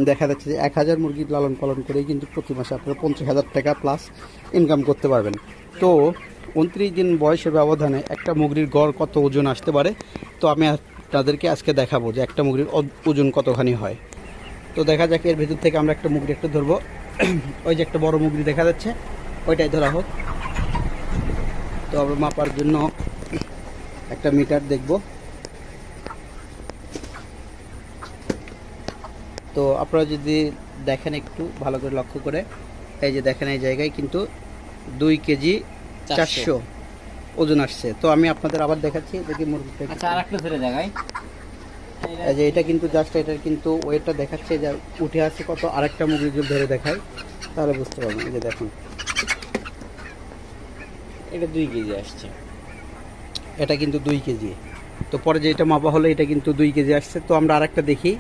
দেখা যাচ্ছে যে 1000 মুরগি লালন পালন করেই কিন্তু প্রতি মাসে আপনারা 50,000 টাকা প্লাস ইনকাম করতে পারবেন। তো 29 দিন বয়সের ব্যবধানে একটা মুরগির গড় কত ওজন আসতে পারে, তো আমি আপনাদেরকে আজকে দেখাবো যে একটা মুরগির ওজন কতখানি হয়। তো দেখা যাক, এর ভেতর থেকে আমরা একটা মুরগি একটা ধরবো। ওই যে একটা বড় মুরগি দেখা যাচ্ছে, ওইটাই ধরা হোক। তো আমরা মাপার জন্য একটা মিটার দেখব। তো আপনারা যদি দেখেন একটু ভালো করে লক্ষ্য করে, এই যে দেখেন এই জায়গায় কিন্তু 2 কেজি 400 ওজন আসছে। তো আমি আপনাদের আবার দেখাচ্ছি, দেখি মুরগিটা। আচ্ছা, আরেকটু ধরে দেখাই। এই যে এটা কিন্তু জাস্ট এটার কিন্তু ওয়েটটা দেখাচ্ছে যে উঠে আসছে কত। আরেকটা মুরগি যদি ধরে দেখাই তাহলে বুঝতে পারবেন। এই যে দেখুন, এটা 2 কেজি আসছে। এটা কিন্তু 2 কেজি। তো পরে যে এটা মাপা হলো এটা কিন্তু 2 কেজি আসছে। তো আমরা আরেকটা দেখি।